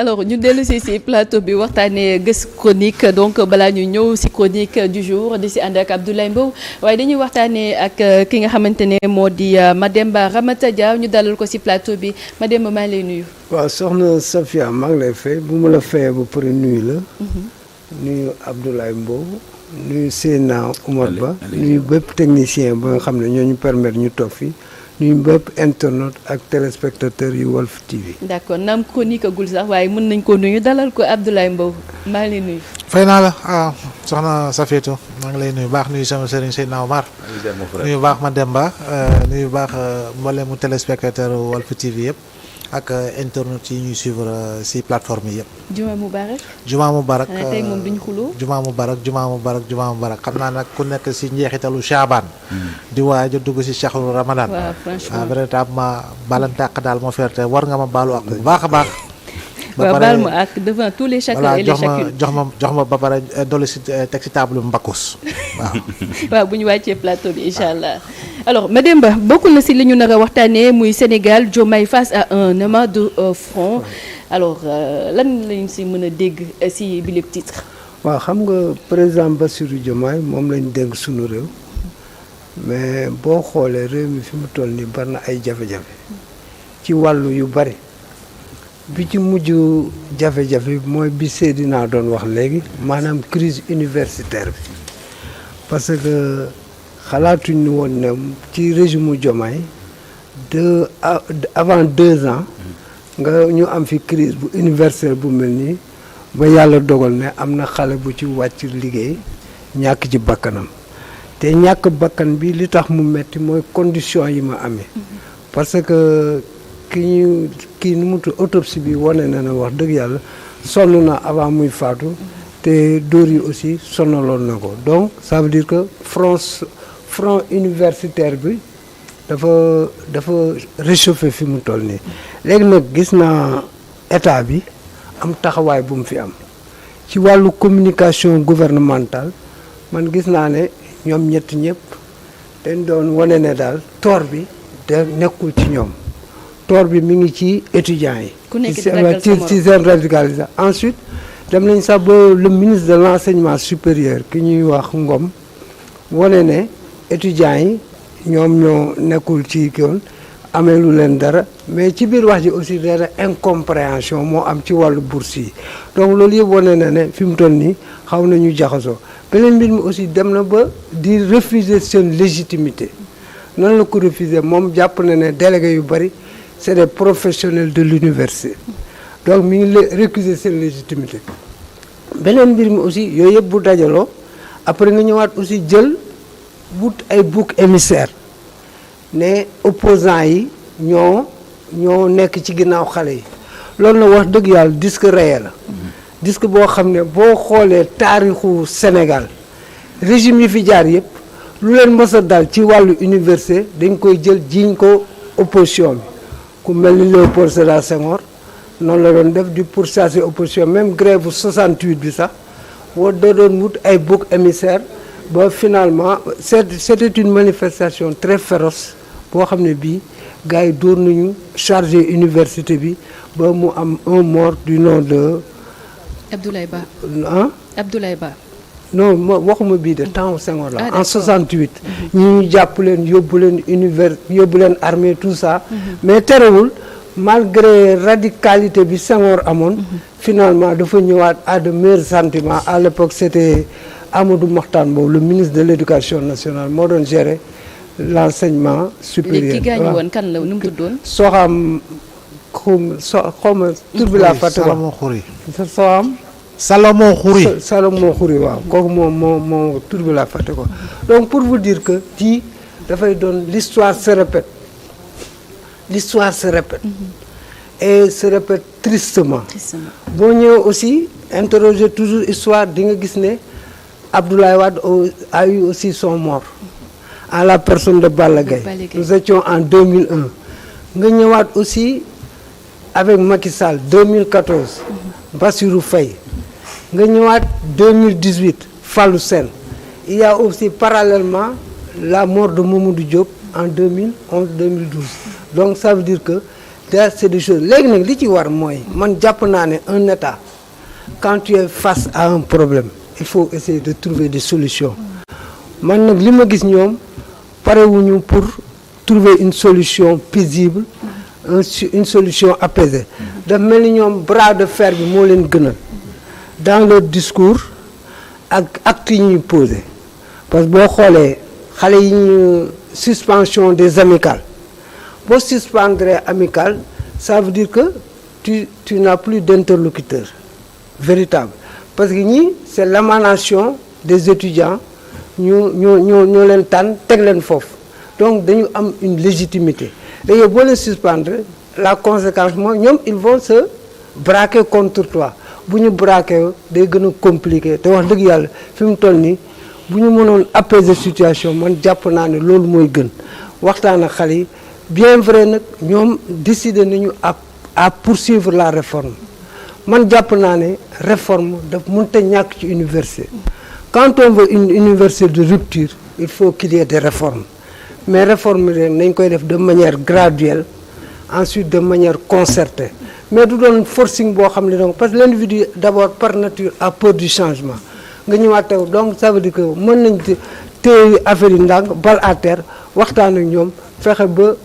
alors ñu dellu si plateau bi waxtaanee gës chronique donc balaa ñu ñëw si chronique du jour di si ànd ak Abdoulaye Mbow waaye dañuy waxtaanee ak ki nga xamante ne moo di Mademba Ramata Dia ñu dalal ko si plateau bi Mademba maa ngi lay nuyu. waaw soxna Safia maa ngi lay fay bu ma la fayee ba pare nuyu la. nuyu Abdoulaye Mbow. nuyu Seyna Oumar Ba nuyu bépp technicien ba nga xam ne ñoo ñu permettre ñu toog fii. nuyu bépp internaute ak téléspectateur yu Walf TV. d'accord naam chronique agul sax waaye mën nañ ko nuyu dalal ko Abdoulaye Mbow maa ngi lay nuyu. fay naa la soxna Safietou maa ngi lay nuyu baax nuyu sama sëriñ Seydina Omar. nuyu baax Mademba nuyu baax mboolemu téléspectateur Walf TV yëpp ak internautes yi ñuy suivre ci plateforme yi yëpp. Juma Mubarak. Juma Mubarak xanaa tey moom duñ xuloo. Juma Mubarak xam naa nag ku nekk ci njeexitalu Chaban. di waaj a dugg ci chahru Ramadan. waaw franchement véritablement balantàq daal moo ferte war nga ma baalu ak bu baax a baax. waaw baal ma ak devant tous les chacun et les chacune jox ma ba pare dolli ci teg ci table mbakkus waaw. waaw bu ñu wàccee plateau bi incha allah alors Mademba bokk na ci li ñu nar a waxtaanee muy Sénégal Diomaye face à un amas de front alors lan lañ ci mën a dégg ci bi lépp titre. waaw xam nga président Bassirou Diomaye moom lañ dénk sunu réew mais boo xoolee réew mi fi mu toll nii bari na ay jafe-jafe ci wàllu yu bari. bi ci mujj jafe-jafe mooy bi Seydina doon wax léegi maanaam crise universitaire bi parce que xalaatuñ ni woon ne ci régime Diomaye avant 2 ans nga ñu am fi crise bu universitaire bu mel nii ba yàlla dogal ne am na xale bu ci wàcc liggéey ñàkk ci bakkanam te ñàkk bakkan bi li tax mu metti mooy condition yi ma amee parce que kii nu mu tudd autopsie bi wane na wax dëgg yàlla sonn na avant muy faatu te dóor yi aussi sonnaloon na ko donc ça veut dire que front universitaire bi dafa réchauffé fi mu toll nii léegi nag gis naa état bi am taxawaay bu mu fi am ci wàllu communication gouvernementale man gis naa ne ñoom ñëpp dañ doon wane ne daal tort bi da nekkul ci ñoom tort bi mi ngi ci étudiants yi. ku nekk ci seen radicalisation. ensuite dem nañ sax ba le ministre de l'enseignement supérieur ki ñuy wax Ngom wane ne étudiants yi ñoom ñoo nekkul ci koon amee lu leen dara mais ci biir wax ji aussi dara incompréhension moo am ci wàllu bourse yi donc loolu yëpp wane na ne fi mu toll nii xaw nañu jaxasoo beneen mbir mi aussi dem na ba di refuser seen légitimité nan la ko refuser moom jàpp na ne délégué yu bari. c'est des professionnels de l'université donc mi ngi récuser seen légitimité beneen mbir mi aussi yooyu yëpp bu dajaloo après nga ñëwaat aussi jël wut ay bouc émissaire ne opposants yi ñoo nekk ci ginnaaw xale yi loolu na wax dëgg yàlla disque réel la disque boo xam ne boo xoolee taarixu Sénégal régime yi fi jaar yëpp lu leen mës a dal ci wàllu université dañ koy jël jiiñ ko opposition bi ku mel ni Léopold Sédar Senghor noonu la doon def di pourchasser opposition même grève bu 68 bi sax boo doon wut ay bouc émissaire ba finalement c'était une manifestation très féroce boo xam ne bii gars yi dóor nañu chargé université bi ba mu am un mort du nom de. Abdoulaye Ba. ah. Abdoulaye Ba. non waxuma bii de temps Senghor la en 68 ñu jàpp leen yóbbu leen armée tout ça mais terewul malgré radicalité bi Senghor amoon finalement dafa ñëwaat à de meilleurs sentiments à l'époque c'était Amadou Mahtar Mbow le ministre de l'éducation nationale moo doon gérer l'enseignement supérieur. léegi ki gaañu woon kan la nu mu tuddoon. Soham xawma tur bi laa fàtte wax Soham Salomon Khouri waaw kooku moo tur bi laa fàtte ko donc pour vous dire que ci dafay doon l'histoire se répète et se répète tristement boo ñëwee aussi interroger toujours histoire di nga gis ne Abdoulaye Wade a eu aussi son mort en la personne de Balla Gaye nous étions en 2001 nga ñëwaat aussi avec Macky Sall 2014 Bassirou Faye nga ñëwaat 2018 Fallou Sène il y a aussi parallèlement la mort de Mamadou Diop en 2011-2012 donc ça veut dire que c'est des choses léegi nag li ci war mooy man jàpp naa ne un état quand tu es face à un problème il faut essayer de trouver des solutions man nag li ma gis ñoom parewuñu pour trouver une solution paisible une solution apaisée daf mel ni ñoom bras de fer bi moo leen gënal dans leur discours ak actes yi ñuy posé parce que boo xoolee xale yi ñu suspension des amicales boo suspendre amicale ça veut dire que tu n'as plus d'interlocuteur véritable parce que ñii c'est l'émanation des étudiants ñoo leen tànn teg leen foofu donc dañu am une légitimité léegi boo leen suspendre la conséquence mooy ñoom ils vont se braquer contre toi bu ñu braquer day gën a compliqué te wax dëgg yàlla fi mu toll nii bu ñu mënoon apaiser situation man jàpp naa ne loolu mooy gën waxtaan ak xale yi bien vrai nag ñoom décider nañu à poursuivre la réforme man jàpp naa ne réforme daf mënta ñàkk ci université quand on veut une université de rupture il faut qu'il y ait des réformes mais réforme yi nañ koy def de manière graduelle ensuite de manière concertée mais du doon forcing boo xam ne donc parce que l'individu d'abord par nature a peur du changement nga ñëwaat tew donc ça veut dire que mën nañ téye affaire yi ndànk bal à terre waxtaan ak ñoom fexe ba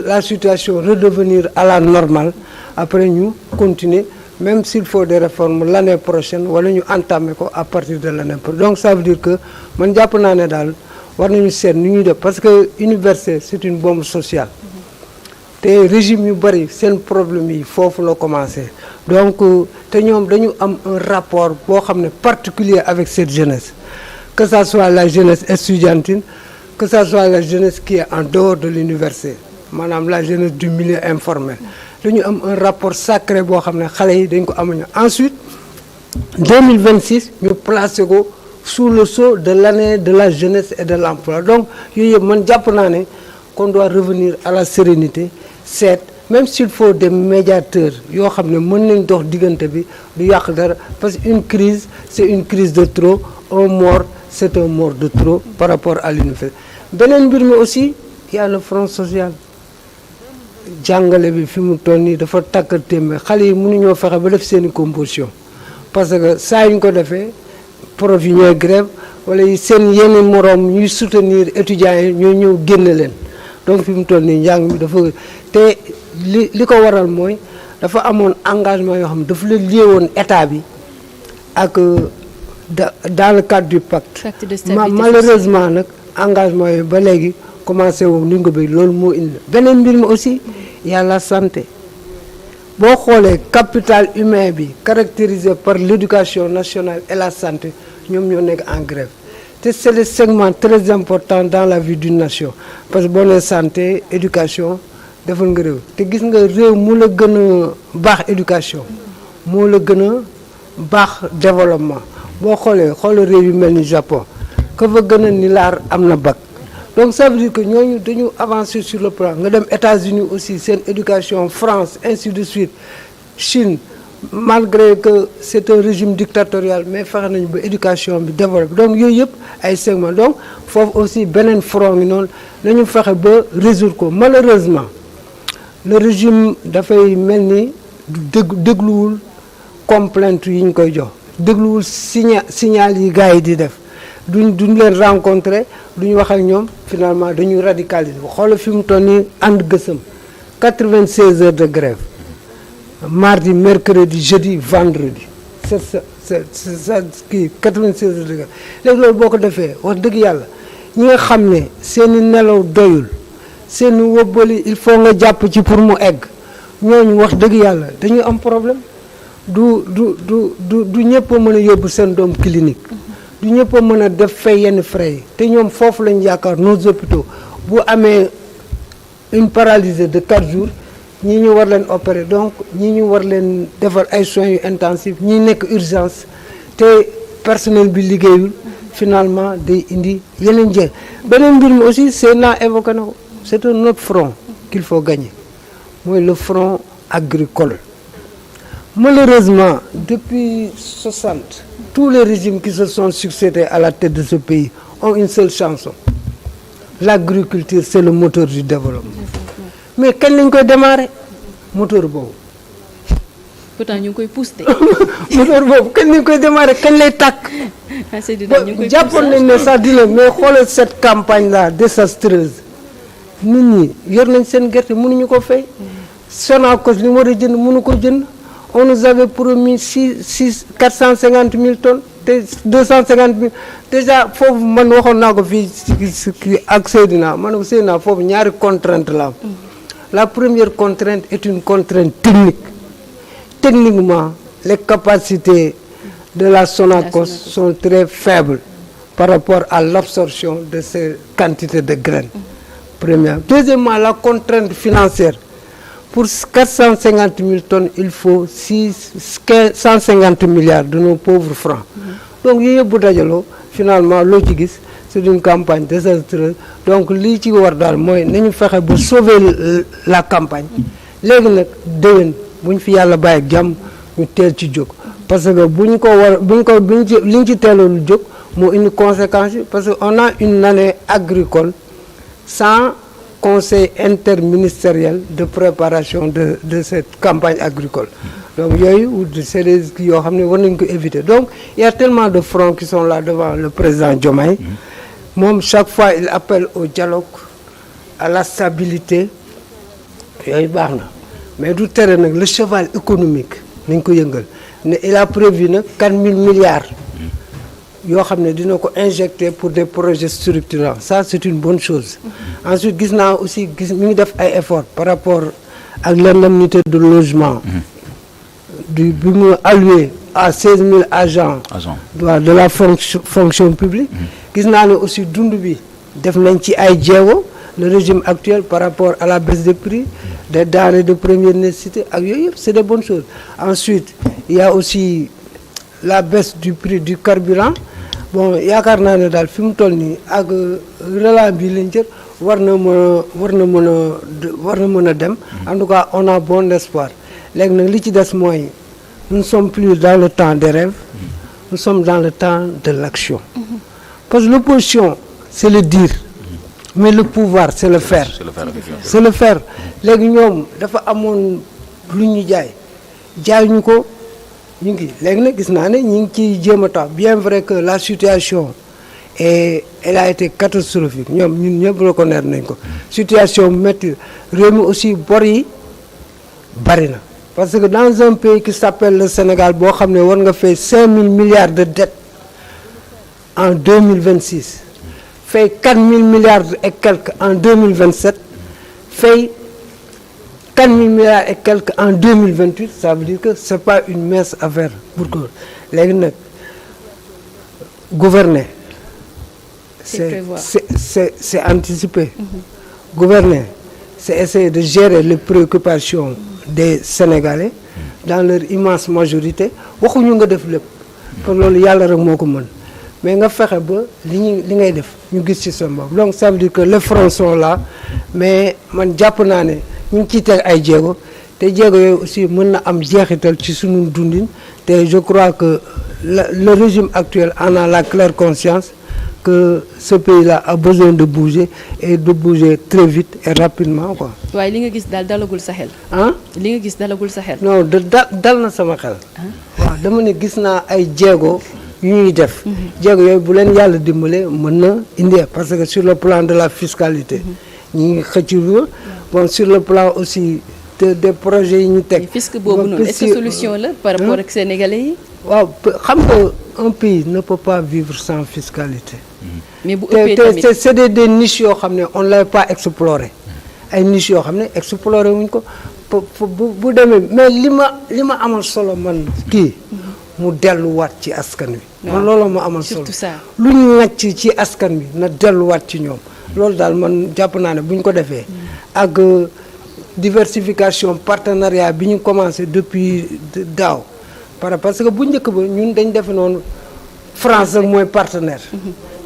la situation redevenir à la normale après ñu continuer même s'il faut des réformes l'année prochaine wala ñu entamer ko à partir de l'année prochaine donc ça veut dire que man jàpp naa ne daal war nañu seet ni ñuy def parce que université c'est une bombe sociale te régime yu bari seen problème yi foofu la commencé donc te ñoom dañu am un rapport boo xam ne particulier avec cette jeunesse que ça soit la jeunesse estudiantine que ça soit la jeunesse qui est en dehors de l'université maanaam la jeunesse du milieu informel dañu am un rapport sacré boo xam ne xale yi dañ ko amuñu ensuite 2026 ñu placé ko sous le sceau de l'année de la jeunesse et de l'emploi donc yooyu yëpp man jàpp naa ne qu'on doit revenir à la sérénité seet même s'il faut des médiateurs yoo xam ne mën nañ dox diggante bi du yàq dara parce que une crise c'est une crise de trop un mort c'est un mort de trop par rapport à l'université beneen mbir mi aussi il y a le front social jàngale bi fi mu toll nii dafa takk témbe xale yi mënuñoo fexe ba def seeni composition parce que saa yu ñu ko defee prof yi ñooy grève wala seen yenn moroom ñuy soutenir étudiants yi ñoo ñëw génne leen donc fi mu toll nii njàng mi dafa te li ko waral mooy dafa amoon engagement yoo xam ne dafa la lié woon état bi ak dans le cadre du pacte malheureusement nag engagement yooyu ba léegi commencé woo ni nga bëgg loolu moo indi beneen mbir mi aussi y a la santé boo xoolee capital humain bi caractérisé par l'éducation nationale et la santé ñoom ñoo nekk en grève te c'est le segment très important dans la vie d'une nation parce que boo nee santé éducation defal nga réew te gis nga réew mu la gën a baax éducation moo la gën a baax développement boo xoolee réew yu mel ni Japon ka fa gën a ni laar am na bac donc ça veut dire que ñooñu dañu avancer sur le plan nga dem États-Unis aussi seen éducation France ainsi de suite Chine malgré que c'est un régime dictatorial mais fexe nañu ba éducation bi développé donc yooyu yëpp ay segments donc foofu aussi beneen front ngi noonu nañu fexe ba résoudre ko malheureusement le régime dafay mel ni dégluwul complainte yi ñu koy jox dégluwul signal yi gars yi di def duñ leen rencontrer duñ wax ak ñoom finalement dañuy radicaliser xoolal fi mu toll nii ànd gësëm 96 heures de grève mardi mercredi jeudi vendredi c'est kii 96 heures de grève léegi loolu boo ko defee wax dëgg yàlla ñi nga xam ne seeni nelaw doyul seeni wóbbali il faut nga jàpp ci pour mu egg ñooñu wax dëgg yàlla dañuy am problème du ñëpp a mën a yóbbu seen doom clinique du ñëpp a mën a def fay yenn frais yi te ñoom foofu lañ yaakaar nos hôpitaux bu amee une paralysie de 4 jours ñii ñu war leen opérer donc ñii ñu war leen defar ay soins yu intensifs ñii nekk urgence te personnel bi liggéeyul finalement day indi yeneen njëriñ beneen mbir mi aussi c'est naa évoqué na ko c'est un autre front qu'il faut gagner mooy le front agricole malheureusement depuis 60 tous les régimes qui se sont succédés à la tête de ce pays ont une seule chanson l'agriculture c'est le moteur du développement mais kañ lañ koy démarrer moteur boobu. pourtant ñu ngi koy poussé. moteur boobu kañ lañ koy démarrer kañ lay tàkk. jàppoon nañ ne sax dina mais xoolal cette campagne là désastreuse nit ñi yor nañ seen gerte mënuñu ko fay. Sonacos li mu war a jënd mënu ko jënd on nous avait promis 450 000 tonnes te 250 000 déjà foofu man waxoon naa ko fii ak Seydina man ko Seydina foofu ñaari contrainte la am. La première contrainte est une contrainte technique. Techniquement, les capacités de la Sonacos sont très faibles par rapport à l'absorption de ces quantités de graines. Première. Deuxièmement, la contrainte financière. Pour 450 000 tonnes, il faut 150 milliards de nos pauvres francs. Donc, finalement, logique, c'est une campagne désastreuse. Donc, ce qui est important, c'est de sauver la campagne. Léegi nag déwén bu ñu fi yàlla bàyyi ak jàmm ñu teel ci jóg parce que bu ñu ko war bu ñu ci li ñu ci teeloon jóg moo indi conséquences yi parce que on a une année agricole sans conseil interministériel de préparation de cette campagne agricole. Donc yooyu c'est des yoo xam ne war nañu ko éviter donc il y a tellement de fronts qui sont là devant le président Diomaye moom chaque fois il appelle au dialogue à la stabilité. yooyu baax na mais du tere nag le cheval économique nañ ko yëngal ne il a prévu nag 4 000 milliards yoo xam ne dina ko injecter pour des projets structurants ça c'est une bonne chose. Ensuite gis naa aussi mi ngi def ay efforts par rapport ak l'indemnité de logement bi mu alloué à 16 000 agents de la fonction publique. Gis naa ne aussi dund bi def nañ ci ay jéego le régime actuel par rapport à la baisse des prix des denrées de première nécessité ak yooyu yëpp c'est des bonnes choses. Ensuite il y a aussi la baisse du prix du carburant bon yaakaar naa ne daal fi mu toll nii ak relance bi lañ jël war na mën a dem en tout cas on a bon espoir léegi nag li ci des mooy nous ne sommes plus dans le temps des rêves nous sommes dans le temps de l'action parce que l'opposition c'est le dire mais le pouvoir c'est le faire c'est le faire léegi ñoom dafa amoon lu ñu jaay ñu ko ñu ngi léegi nag gis naa ne ñu ngi ciy jéem a tax bien vrai que la situation elle a été catastrophique ñoom ñun ñëpp reconnaître nañ ko situation métti réew mi aussi bor yi bari na parce que dans un pays qui s'appelle le Sénégal boo xam ne war nga fay 5 000 milliards de dettes en 2026 fay 4 000 milliards et quelques en 2027 fay 4 000 milliards et quelques en 2028 ça veut dire que c'est pas une mince affaire pour que léegi nag gouverner c'est anticiper. Gouverner c'est essayer de gérer les préoccupations des Sénégalais dans leur immense majorité waxuñu nga def lépp kon loolu yàlla rek moo ko mën mais nga fexe ba li ngay def ñu gis ci sa bopp donc ça veut dire que les fronts sont là mais man jàpp naa ne ñu ngi ciy teg ay jéego te jéego yooyu aussi mën na am jeexital ci sunu dundin te je crois que le régime actuel en a la claire conscience que ce pays-là a besoin de bouger et de bouger très vite et rapidement quoi. waaye li nga gis daal dalagul sa xel. ah li nga gis dalagul sa xel. non dal na sama xel. waaw dama ne gis naa ay jéego yu ñuy def. jéego yooyu bu leen yàlla dimbale mën na indi parce que sur le plan de la fiscalité. ñu ngi xëcc bon sur le plan aussi des projets yi ñu teg. fisc boobu noonu est-ce que solution la par rapport ak sénégalais yi. waaw xam nga un pays ne peut pas vivre sans fiscalité. mais bu ëppee tamit c'est des niches yoo xam ne on ne l'a pas exploré ay niches yoo xam ne exploré wuñ ko bu demee mais li ma amal solo man kii mu delluwaat ci askan wi. man loolu ma amal solo surtout ça. lu ñu ŋàcc ci askan wi na delluwaat ci ñoom. loolu daal man jàpp naa ne bu ñu ko defee ak diversification partenariat bi ñu commencé depuis daaw parce que bu njëkk ba ñun dañ defe noonu France rek mooy partenaire.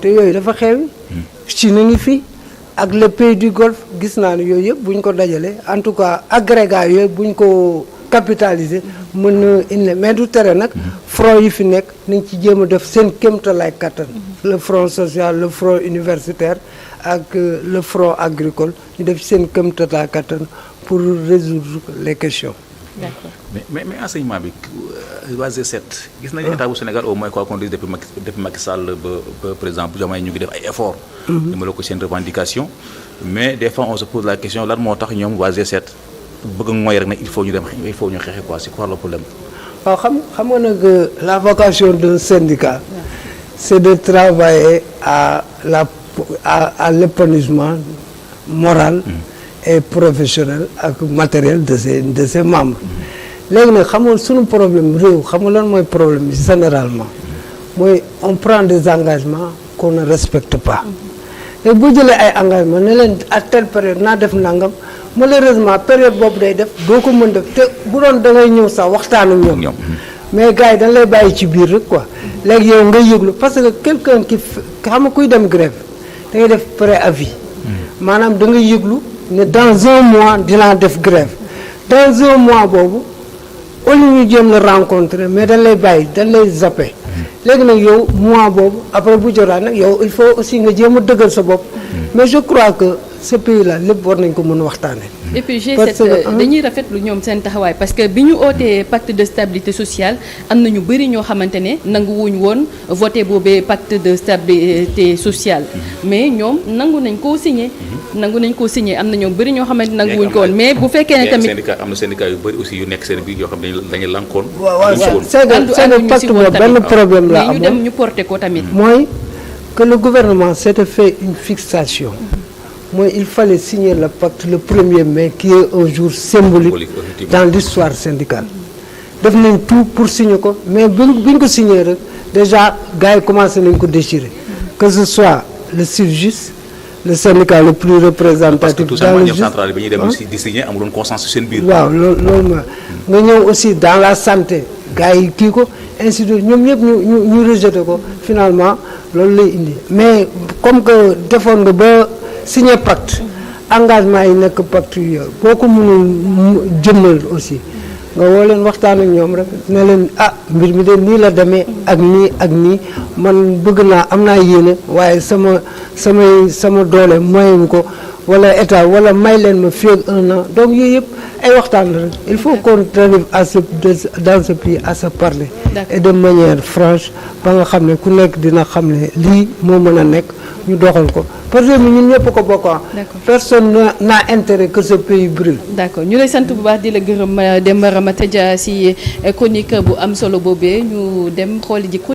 te yooyu dafa xewi Chine ngi fi ak les pays du Golfe gis naa ne yooyu yëpp bu ñu ko dajalee en tout cas agrégat yooyu bu ñu ko capitaliser mën na indi mais du tere nag front yi fi nekk nañ ci jéem a def seen kéemtalaay kattan le front social le front universitaire ak le front agricole ñu def seen kéemtalaay kattan pour pour résoudre les questions. D'accord. mais enseignement bi waa G7 gis nañu état bu Sénégal au moins quoi qu'on dise depuis Macky Sall ba président Diomaye ñu ngi def ay efforts. dimbale ko seen revendication mais des fois on se pose la question lan moo tax ñoom waa G7 bëgg mooy rek ne il faut ñu xeexe quoi c'est quoi le problème. waaw xam nga nag la vocation d'un syndicat c'est de travailler à l'épanouissement moral et professionnel ak matériel de ses membres. léegi nag xam nga suñu problème réew xam nga lan mooy problème bi généralement mooy on prend des engagements qu'on ne respecte pas. léegi boo jëlee ay engagement ne leen à telle période naa def nangam malheureusement période boobu day def doo ko mën def te bu doon da ngay ñëw sax waxtaan ak ñoom. mais gars yi dañ lay bàyyi ci biir rek quoi léegi yow nga yëglu parce que quelqu'un qui xam nga kuy dem grève da ngay def préavis. maanaam da nga yëglu ne dans un mois dinaa def grève dans un mois boobu au lieu ñu jéem la rencontrer mais dañ lay bàyyi dañ lay zapper. léegi nag yow mois boobu après bu jotaat nag yow il faut aussi nga jéem a dëggal sa bopp. mais je crois que ce pays là lépp war nañ ko mën a waxtaanee. et puis G7 dañuy rafetlu ñoom seen taxawaay parce que bi ñu ootee pacte de stabilité sociale am na ñu bëri ñoo xamante ne nanguwuñ woon voté boobee pacte de stabilité sociale mais ñoom nangu nañ koo signé. am na ñoom bëri ñoo xamante ne nanguwuñ ko woon mais bu fekkee ne tamit am na syndicat yu bëri aussi yu nekk seen biir yoo xam ne dañuy lankoon. waaw c'est que pacte boobu benn problème la amoon ñu dem ñu porté ko tamit. mooy que le gouvernement s'était fait une fixation. mooy il fallait signer le pacte le 1er mai qui est un jour symbolique dans l'histoire syndicale. def nañ tout pour signer ko mais bi ñu ko signer rek déjà gars yi commencé nañ ko déchirer que ce soit le SYTJUST le syndicat le plus représentatif. parce que tout simplement ñoom centrale bi ñuy dem di signer amuloon consensus seen biir. waaw loolu ma nga ñëw aussi dans la santé gars yi kii ko ainsi de ñoom ñëpp ñu rejeté ko finalement loolu lay indi mais comme que defoon nga ba. signé pacte engagement yi nekk pacte yi boo ko mënul jëmmal aussi nga woo leen waxtaan ak ñoom rek ne leen mbir mi de nii la demee ak nii man bëgg naa am naa yéene waaye sama doole mayewu ko wala état wala may leen ma fii ak 1 an donc yooyu yëpp ay waxtaan la rek il faut qu'on arrive dans ce pays à se parler et de manière franche ba nga xam ne ku nekk dina xam ne lii moo mën a nekk ñu doxal ko parce que ñun ñëpp ko bokk personne n'a intérêt que ce pays brûle. d'accord ñu lay sant bu baax di la gërëm Demba Ramata Dia si chronique bu am solo boobee ñu dem xooli ji